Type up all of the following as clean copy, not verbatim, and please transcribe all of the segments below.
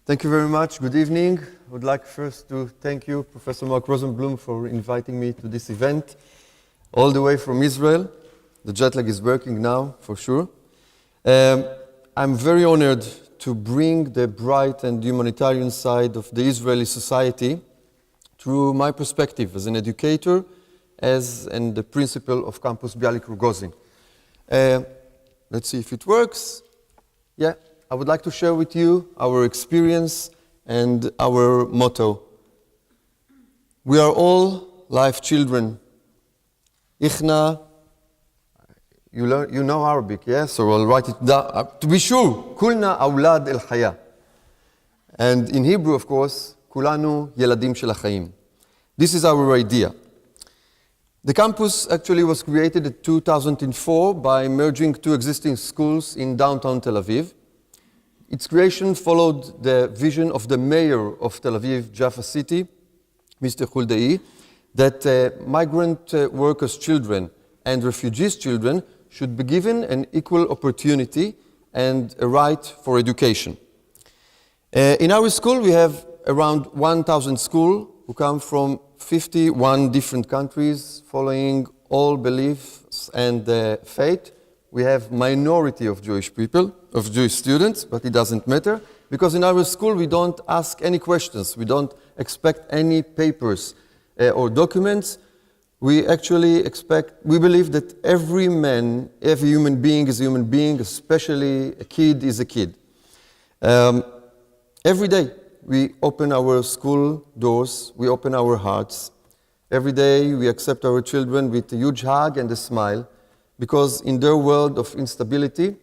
Thank you very much. Good evening. I would like first to thank you, Professor Mark Rosenblum, for inviting me to this event, all the way from Israel. The jet lag is working now, for sure. I'm very honored to bring the bright and humanitarian side of the Israeli society through my perspective as an educator, and the principal of Campus Bialik-Rogozin. Let's see if it works. Yeah. I would like to share with you our experience and our motto. We are all life children. Ichna, you know Arabic, yes? So I'll write it down. To be sure, kulna awlad el haya. And in Hebrew, of course, kulanu yeladim shel hachaim. This is our idea. The campus actually was created in 2004 by merging two existing schools in downtown Tel Aviv. Its creation followed the vision of the mayor of Tel Aviv, Jaffa City, Mr. Huldai, that migrant workers' children and refugees' children should be given an equal opportunity and a right for education. In our school, we have around 1,000 schools who come from 51 different countries, following all beliefs and faith. We have minority of Jewish people, of Jewish students, but it doesn't matter, because in our school we don't ask any questions. We don't expect any papers or documents. We believe that every human being is a human being, especially a kid is a kid. Every day we open our school doors, we open our hearts. Every day we accept our children with a huge hug and a smile, because in their world of instability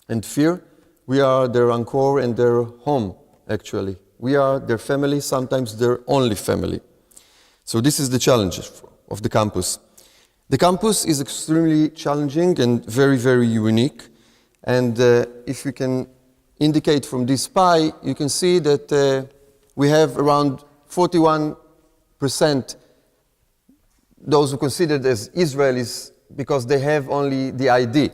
and fear, we are their anchor and their home, actually. We are their family, sometimes their only family. So this is the challenge of the campus. The campus is extremely challenging and very, very unique. And if you can indicate from this pie, you can see that we have around 41% those who considered as Israelis because they have only the ID.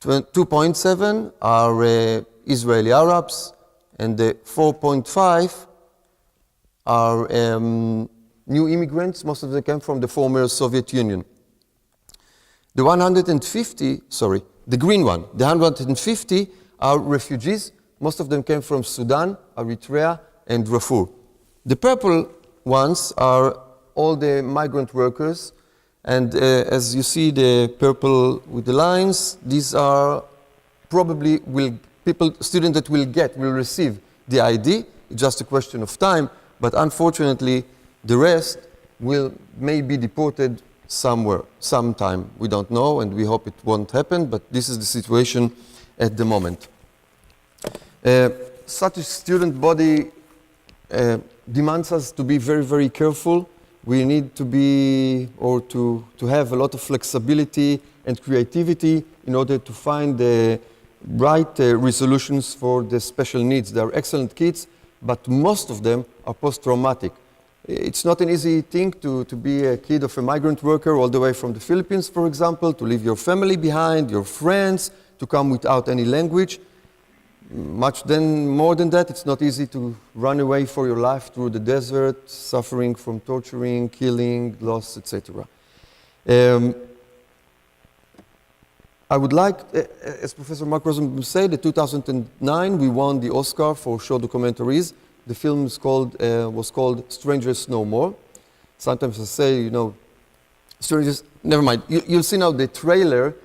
2.7 are Israeli Arabs, and the 4.5 are new immigrants. Most of them came from the former Soviet Union. The 150 are refugees. Most of them came from Sudan, Eritrea, and Darfur. The purple ones are all the migrant workers. And as you see the purple with the lines, these are probably students that will receive the ID. It's just a question of time, but unfortunately the rest may be deported somewhere, sometime. We don't know, and we hope it won't happen, but this is the situation at the moment. Such a student body demands us to be very, very careful. We need to have a lot of flexibility and creativity in order to find the right resolutions for the special needs. They are excellent kids, but most of them are post-traumatic. It's not an easy thing to be a kid of a migrant worker all the way from the Philippines, for example, to leave your family behind, your friends, to come without any language. More than that, it's not easy to run away for your life through the desert, suffering from torturing, killing, loss, etc. I would like, as Professor Mark Rosenblum said, in 2009 we won the Oscar for short documentaries. The film was called Strangers No More. Sometimes I say, strangers, never mind. You'll see now the trailer.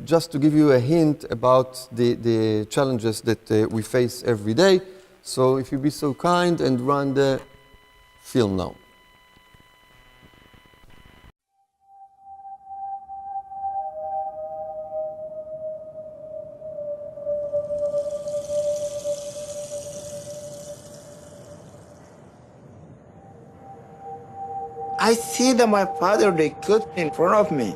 Just to give you a hint about the challenges that we face every day. So if you be so kind and run the film now. I see that my father, they cooked in front of me.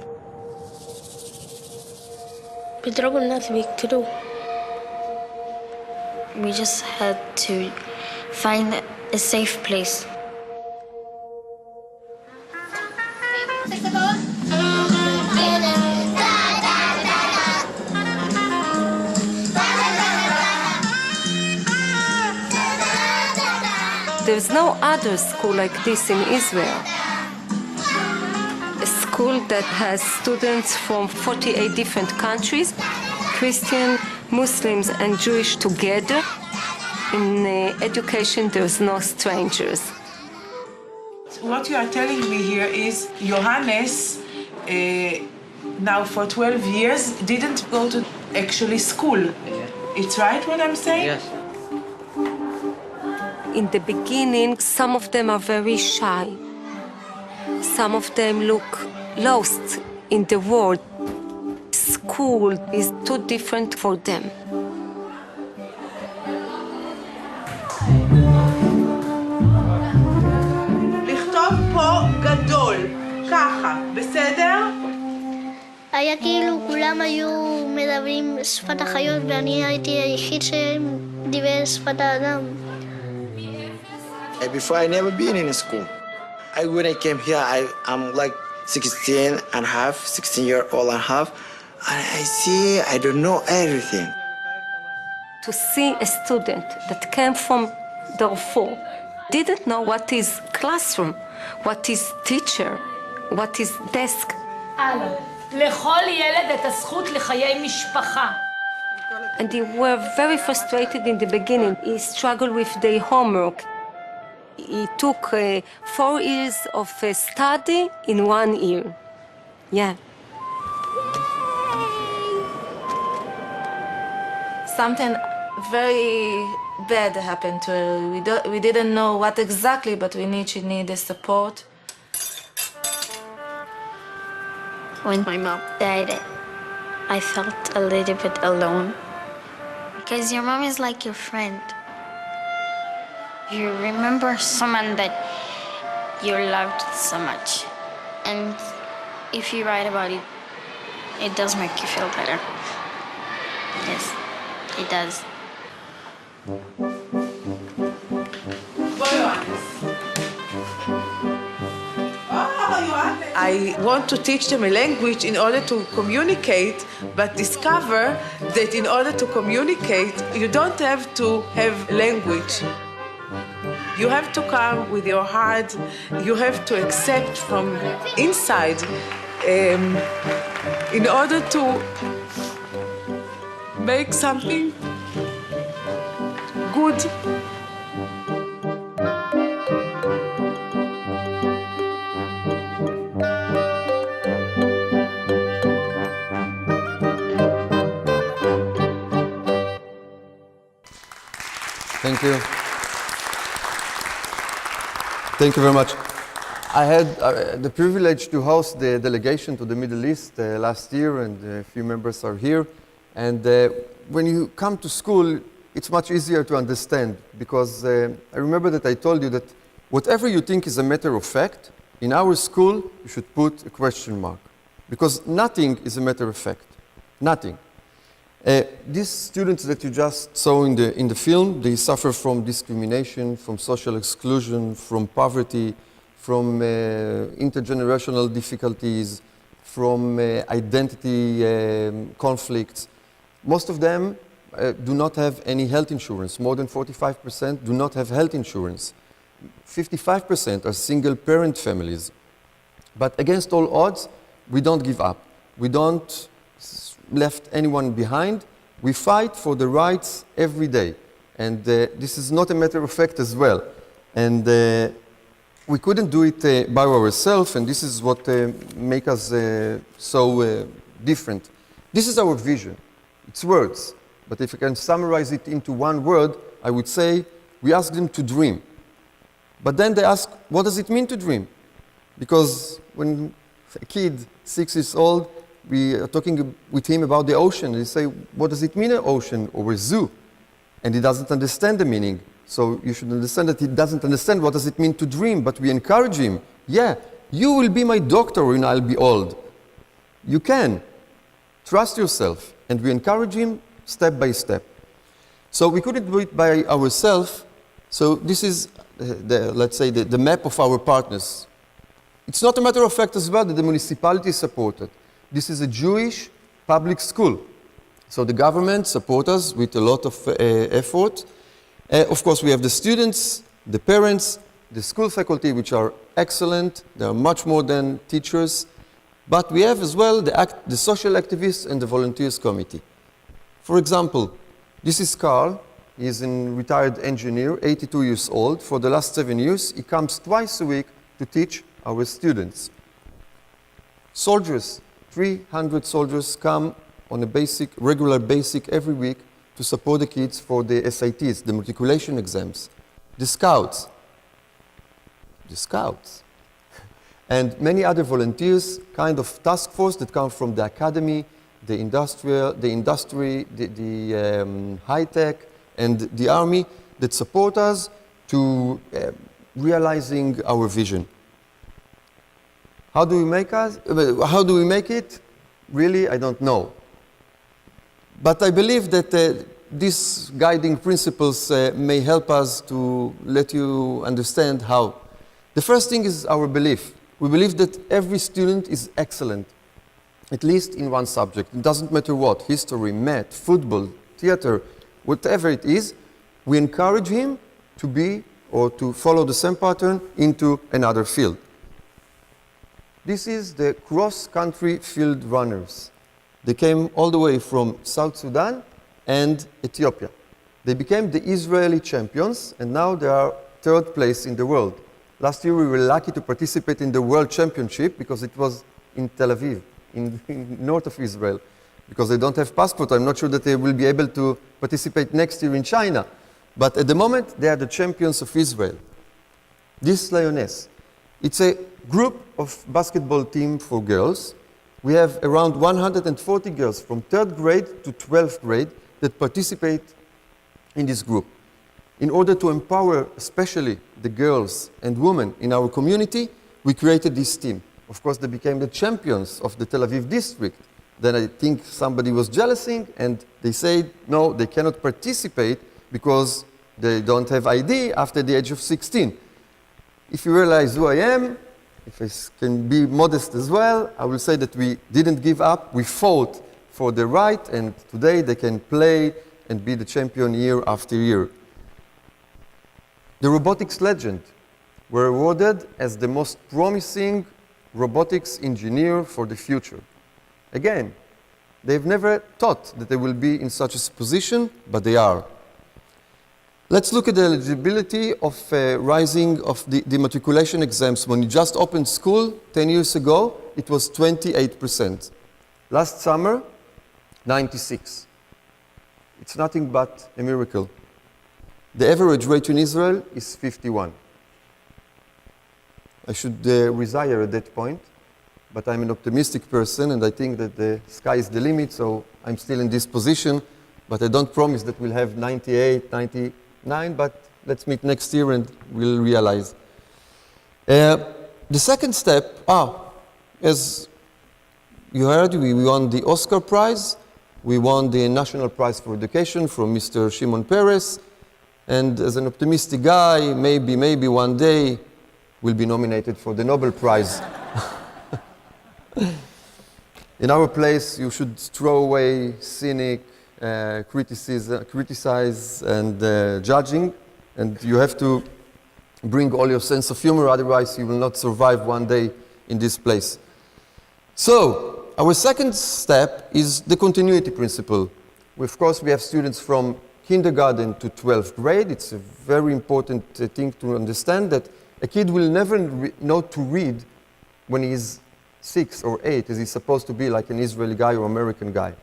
بيضربوا الناس بيقتلوه. We just had to find a safe place. There's no other school like this in Israel. A school that has students from 48 different countries, Christian, Muslims, and Jewish together. In education, there's no strangers. What you are telling me here is Johannes, now for 12 years, didn't go to actually school. It's right what I'm saying? Yes. In the beginning, some of them are very shy. Some of them look lost in the world. School is too different for them. לכתוב פה גדול, ככה, בסדר? היה כאילו כולם היו מדברים שפת החיות ואני הייתי היחיד שדיבר שפת האדם. Before I never been in school. When I came here, I'm like 16 and a half, 16-year-old and a half, and I see I don't know everything. To see a student that came from Darfur, didn't know what is classroom, what is teacher, what is desk. לכל ילד את הזכות לחיי משפחה. And they were very frustrated in the beginning. He struggled with their homework. He took 4 years of study in 1 year. Yeah. Something very bad happened to her. We didn't know what exactly, but she needed support. When my mom died, I felt a little bit alone. Because your mom is like your friend. You remember someone that you loved so much. And if you write about it, it does make you feel better. Yes, it does. I want to teach them a language in order to communicate, but discover that in order to communicate, you don't have to have language. You have to come with your heart. You have to accept from inside in order to make something good. Thank you. Thank you very much. I had the privilege to host the delegation to the Middle East last year, and a few members are here. And when you come to school, it's much easier to understand, because I remember that I told you that whatever you think is a matter of fact, in our school, you should put a question mark, because nothing is a matter of fact. Nothing. These students that you just saw in the film, they suffer from discrimination, from social exclusion, from poverty, from intergenerational difficulties, from identity conflicts. Most of them do not have any health insurance. More than 45% do not have health insurance. 55% are single-parent families. But against all odds, we don't give up. We don't left anyone behind. We fight for the rights every day. And this is not a matter of fact as well. And we couldn't do it by ourselves, and this is what makes us so different. This is our vision. It's words. But if I can summarize it into one word, I would say we ask them to dream. But then they ask, what does it mean to dream? Because when a kid, 6 years old, we are talking with him about the ocean. They say, what does it mean, an ocean or a zoo? And he doesn't understand the meaning. So you should understand that he doesn't understand what does it mean to dream, but we encourage him. Yeah, you will be my doctor when I'll be old. You can. Trust yourself. And we encourage him step by step. So we couldn't do it by ourselves. So this is, let's say, the map of our partners. It's not a matter of fact as well that the municipality supported. This is a Jewish public school. So the government supports us with a lot of effort. Of course, we have the students the parents, the school faculty, which are excellent. They are much more than teachers. But we have as well the social activists and the volunteers committee. For example, this is Carl. He is a retired engineer, 82 years old. For the last 7 years, he comes twice a week to teach our students. Soldiers, 300 soldiers come on a regular basic every week to support the kids for the SATs, the matriculation exams. The scouts, and many other volunteers, kind of task force that come from the academy, the industry, the high-tech, and the army that support us to realizing our vision. How do we make it? Really, I don't know. But I believe that these guiding principles may help us to let you understand how. The first thing is our belief. We believe that every student is excellent, at least in one subject. It doesn't matter what, history, math, football, theater, whatever it is, we encourage him to be or to follow the same pattern into another field. This is the cross-country field runners. They came all the way from South Sudan and Ethiopia. They became the Israeli champions, and now they are third place in the world. Last year we were lucky to participate in the World Championship because it was in Tel Aviv, in north of Israel. Because they don't have passport, I'm not sure that they will be able to participate next year in China. But at the moment, they are the champions of Israel. This Lioness, it's a group of basketball team for girls. We have around 140 girls from 3rd grade to 12th grade that participate in this group. In order to empower especially the girls and women in our community, we created this team. Of course, they became the champions of the Tel Aviv district. Then I think somebody was jealousing and they said, no, they cannot participate because they don't have ID after the age of 16. If you realize who I am, if I can be modest as well, I will say that we didn't give up. We fought for the right, and today they can play and be the champion year after year. The robotics legend were awarded as the most promising robotics engineer for the future. Again, they've never thought that they will be in such a position, but they are. Let's look at the eligibility of rising of the matriculation exams. When you just opened school 10 years ago, it was 28%. Last summer, 96%. It's nothing but a miracle. The average rate in Israel is 51%. I should retire at that point, but I'm an optimistic person and I think that the sky is the limit, so I'm still in this position, but I don't promise that we'll have 98, 99, but let's meet next year and we'll realize. The second step, as you heard, we won the Oscar Prize, we won the National Prize for Education from Mr. Shimon Peres, and as an optimistic guy, maybe one day we'll be nominated for the Nobel Prize. In our place, you should throw away cynic, criticize and judging, and you have to bring all your sense of humor, otherwise you will not survive one day in this place. So, our second step is the continuity principle. Of course, we have students from kindergarten to 12th grade. It's a very important thing to understand that a kid will never know to read when he's 6 or 8, as he's supposed to be like an Israeli guy or American guy.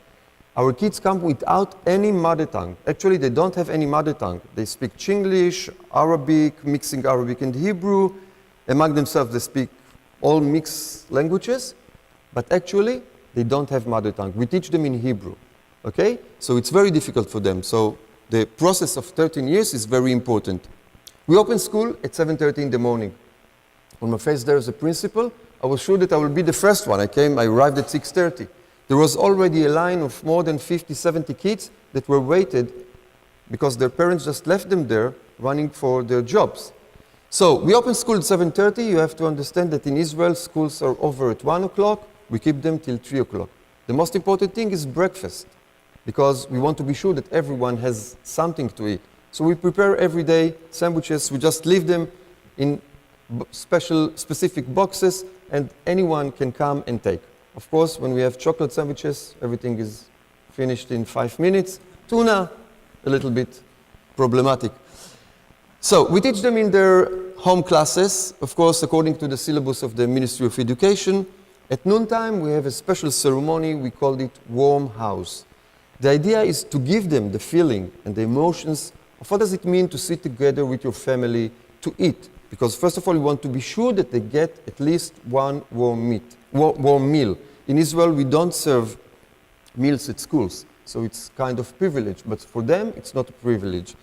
Our kids come without any mother tongue. Actually, they don't have any mother tongue. They speak Chinglish, Arabic, mixing Arabic and Hebrew. Among themselves, they speak all mixed languages, but actually, they don't have mother tongue. We teach them in Hebrew, okay? So it's very difficult for them. So the process of 13 years is very important. We open school at 7:30 in the morning. On my face there as a principal, I was sure that I will be the first one. I arrived at 6:30. There was already a line of more than 50, 70 kids that were waited because their parents just left them there running for their jobs. So we open school at 7:30. You have to understand that in Israel, schools are over at 1 o'clock. We keep them till 3 o'clock. The most important thing is breakfast, because we want to be sure that everyone has something to eat. So we prepare every day sandwiches. We just leave them in specific boxes, and anyone can come and take. Of course, when we have chocolate sandwiches, everything is finished in 5 minutes. Tuna, a little bit problematic. So we teach them in their home classes, of course, according to the syllabus of the Ministry of Education. At noontime, we have a special ceremony. We call it warm house. The idea is to give them the feeling and the emotions of what does it mean to sit together with your family to eat. Because first of all, we want to be sure that they get at least one warm meal. In Israel, we don't serve meals at schools, so it's kind of privilege. But for them, it's not a privilege.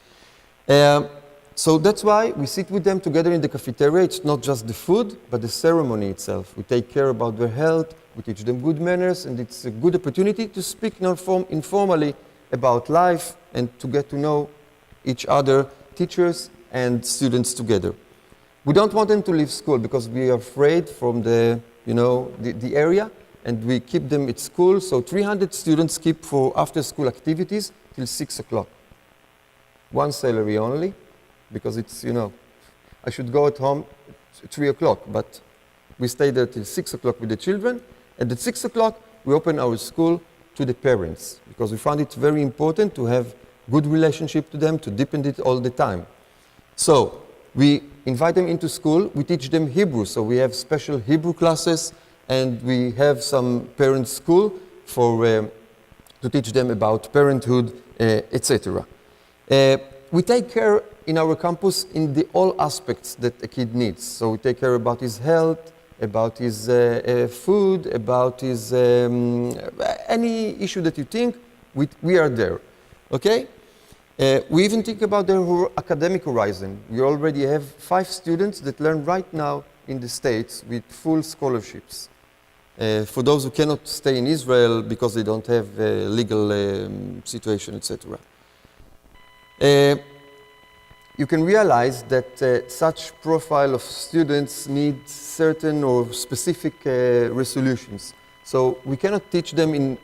So that's why we sit with them together in the cafeteria. It's not just the food, but the ceremony itself. We take care about their health, we teach them good manners, and it's a good opportunity to speak informally about life and to get to know each other, teachers and students together. We don't want them to leave school because we are afraid from the area, and we keep them at school. So 300 students keep for after-school activities till 6 o'clock. One salary only, because it's, I should go at home at 3 o'clock, but we stay there till 6 o'clock with the children, and at 6 o'clock we open our school to the parents, because we found it very important to have good relationship to them, to deepen it all the time. So we invite them into school, we teach them Hebrew, so we have special Hebrew classes, and we have some parent school to teach them about parenthood, etc. We take care in our campus in all aspects that a kid needs. So we take care about his health, about his food, about his any issue that you think, we are there, okay? We even think about their academic horizon. We already have 5 students that learn right now in the States with full scholarships. For those who cannot stay in Israel because they don't have a legal situation, etc. You can realize that such profile of students need certain or specific resolutions. So we cannot teach them in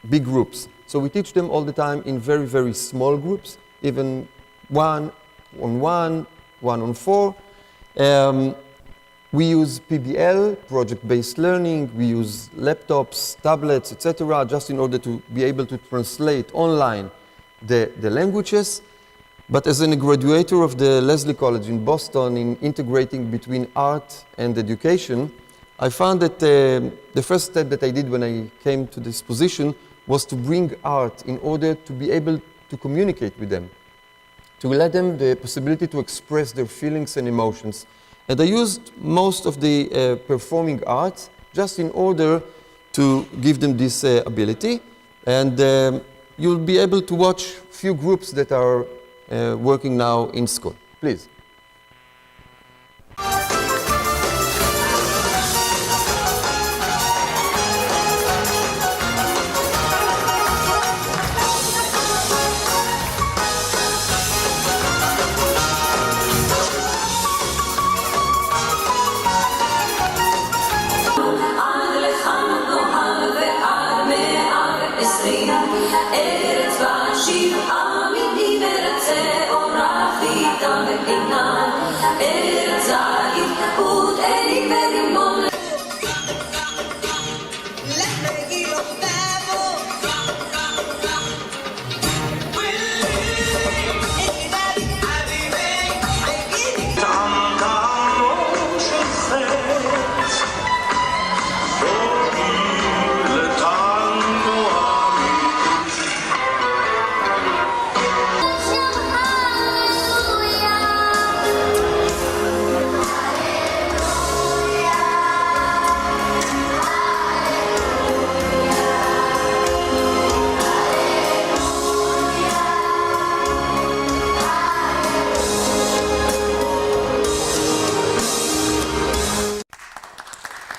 big groups. So we teach them all the time in very, very small groups, even 1-on-1, 1-on-4. We use PBL, project-based learning. We use laptops, tablets, etc., just in order to be able to translate online the languages. But as a graduator of the Lesley College in Boston, in integrating between art and education, I found that the first step that I did when I came to this position was to bring art in order to be able to communicate with them, to let them the possibility to express their feelings and emotions. And I used most of the performing arts just in order to give them this ability. And you'll be able to watch few groups that are working now in school. Please.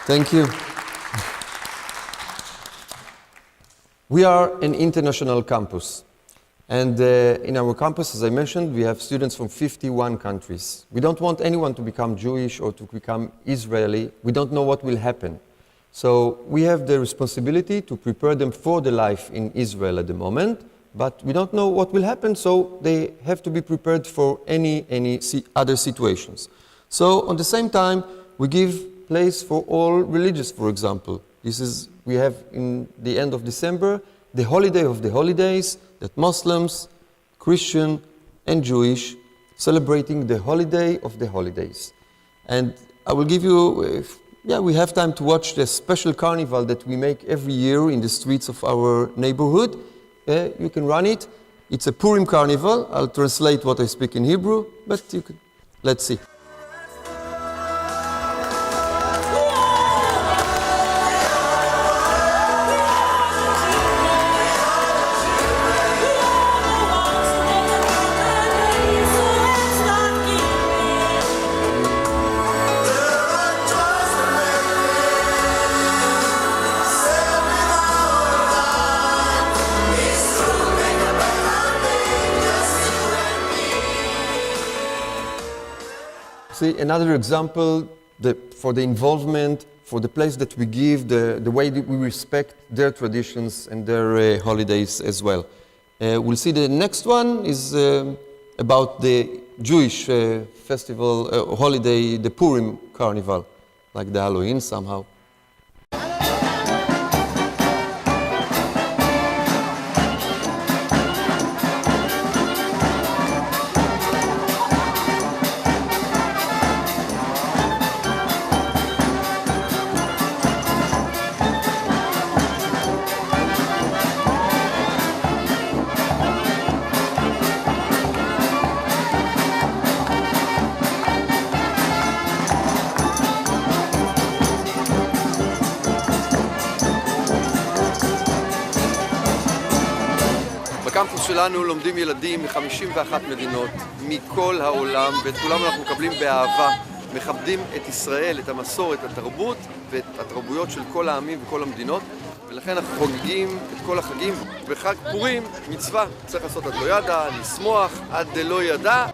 Thank you. We are an international campus. And in our campus, as I mentioned, we have students from 51 countries. We don't want anyone to become Jewish or to become Israeli. We don't know what will happen. So we have the responsibility to prepare them for the life in Israel at the moment, but we don't know what will happen, so they have to be prepared for any other situations. So at the same time, we give place for all religious, for example. We have in the end of December, the holiday of the holidays, that Muslims, Christian, and Jewish celebrating the holiday of the holidays. And I will give you, we have time to watch the special carnival that we make every year in the streets of our neighborhood. You can run it. It's a Purim carnival. I'll translate what I speak in Hebrew, but let's see. See, another example for the involvement, for the place that we give, the way that we respect their traditions and their holidays as well. We'll see the next one is about the Jewish festival, holiday, the Purim carnival, like the Halloween somehow. בקמפוס שלנו לומדים ילדים מ-51 מדינות, מכל העולם, ואת כולם אנחנו מקבלים באהבה, מכבדים את ישראל, את המסורת, את התרבות ואת התרבויות של כל העמים וכל המדינות, ולכן אנחנו חוגגים את כל החגים. בחג פורים, מצווה, צריך לעשות עד לא ידע, לשמוח עד דלא ידע.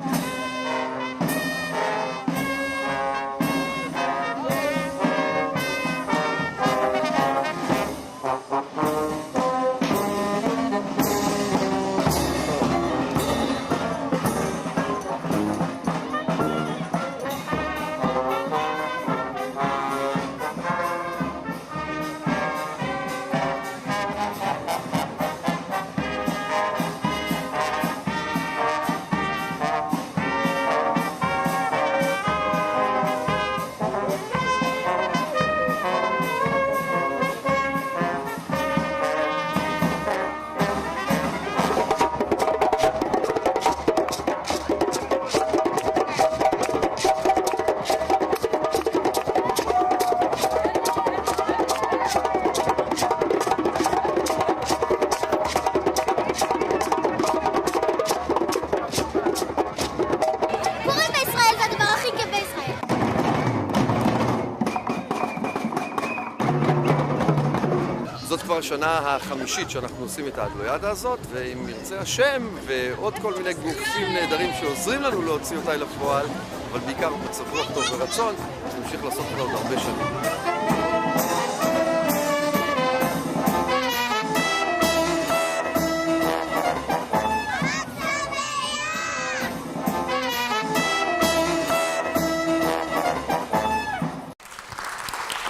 זאת כבר השנה החמישית שאנחנו עושים את האדלוידה הזאת, ואם ירצה השם ועוד כל מיני גופים נהדרים שעוזרים לנו להוציא אותה לפועל, אבל בעיקר מצב רוח טוב ורצון, נמשיך לעשות אותה עוד הרבה שנים.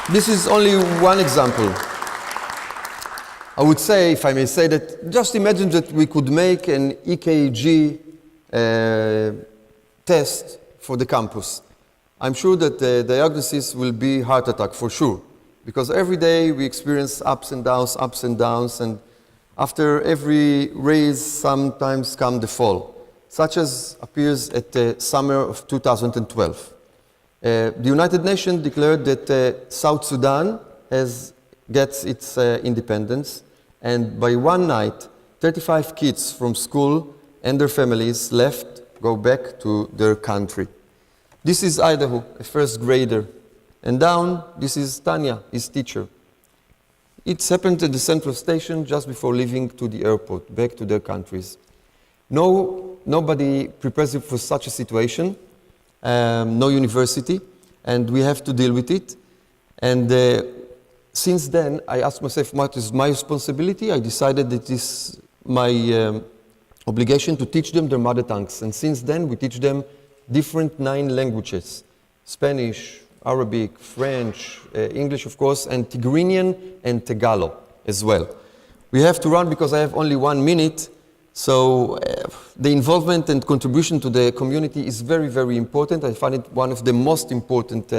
This is only one example. I would say, if I may say that, just imagine that we could make an EKG test for the campus. I'm sure that the diagnosis will be heart attack for sure, because every day we experience ups and downs, and after every raise sometimes come the fall, such as appears at the summer of 2012. The United Nations declared that South Sudan gets its independence, and by one night, 35 kids from school and their families go back to their country. This is Idaho, a first grader, and down, this is Tanya, his teacher. It's happened at the central station just before leaving to the airport, back to their countries. Nobody prepares you for such a situation, no university, and we have to deal with it. And since then, I asked myself, what is my responsibility? I decided that this my obligation to teach them their mother tongues. And since then, we teach them different 9 languages: Spanish, Arabic, French, English, of course, and Tigrinian and Tagalog as well. We have to run because I have only 1 minute, so the involvement and contribution to the community is very, very important. I find it one of the most important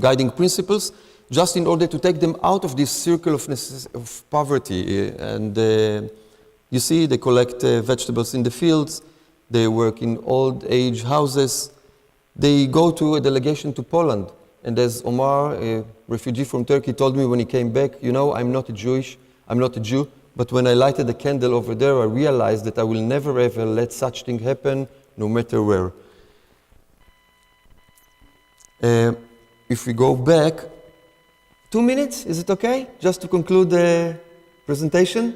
guiding principles, just in order to take them out of this circle of poverty. And you see, they collect vegetables in the fields, they work in old age houses, they go to a delegation to Poland. And as Omar, a refugee from Turkey, told me when he came back, you know, I'm not a Jew, but when I lighted the candle over there, I realized that I will never ever let such thing happen, no matter where. If we go back, 2 minutes, is it okay? Just to conclude the presentation?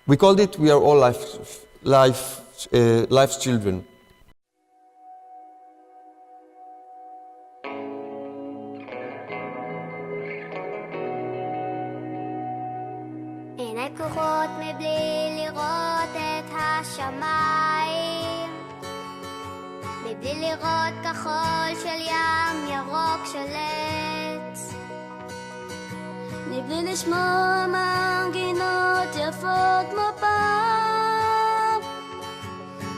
We called it, we are all life's children. עיני פקוחות מבלי לראות את השמיים, מבלי לראות כחול של ים ירוק של עץ, מבלי לשמוע מנגינות יפות כמו פעם,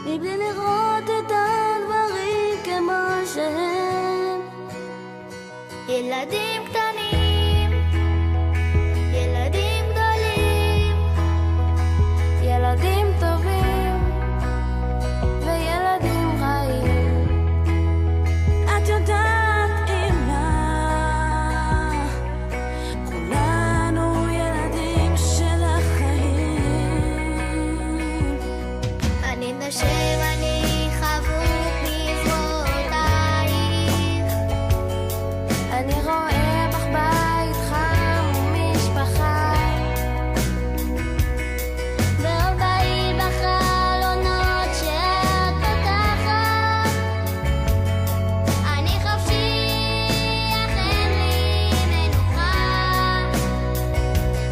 מבלי לראות את הדברים כמו שהם. ילדים קטנים, ילדים גדולים, ילדים טובים וילדים רעים. את יודעת אמא, כולנו ילדים של החיים. אני נושם, אני חבוק מזרועותייך, אני רואה בך בית חם ומשפחה, ועוד בעיר בחלונות שאת פותחת. אני חופשי, אך אין לי מנוחה.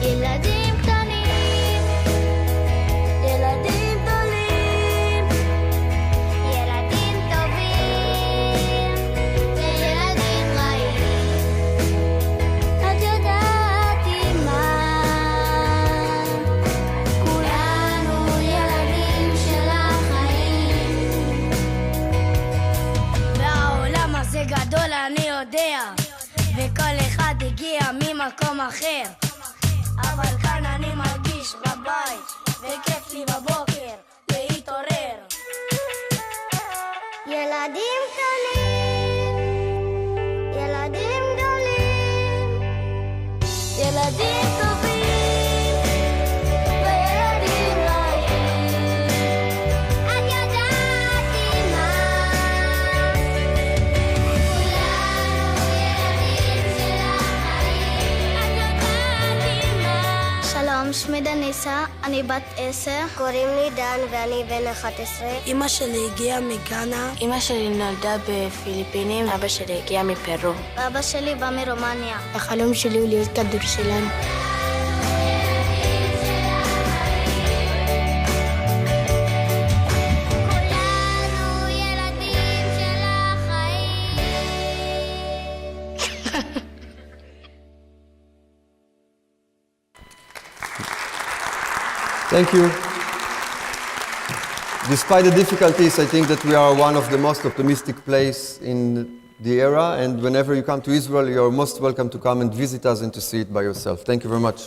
ילדים קטנים, ילדים גדולים, ילדים טובים וילדים רעים. את יודעת אמא, כולנו ילדים של החיים. והעולם הזה גדול אני יודע, וכל אחד הגיע ממקום אחר, אבל כאן אני מרגיש בבית, וכיף לי בבוקר להתעורר. ילדים קטנים, ילדים גדולים, ילדים טובים וילדים רעים. את יודעת אמא, כולנו ילדים של החיים. את יודעת אמא. שלום, שמי דניסה, אני בת 10. קוראים לי דן ואני בן 11. אמא שלי הגיעה מגאנה. אמא שלי נולדה בפיליפינים. אבא שלי הגיע מפרו. אבא שלי בא מרומניה. החלום שלי הוא להיות כדורסלן. כולנו ילדים של החיים. Thank you. Despite the difficulties, I think that we are one of the most optimistic place in the era, and whenever you come to Israel, you are most welcome to come and visit us and to see it by yourself. Thank you very much.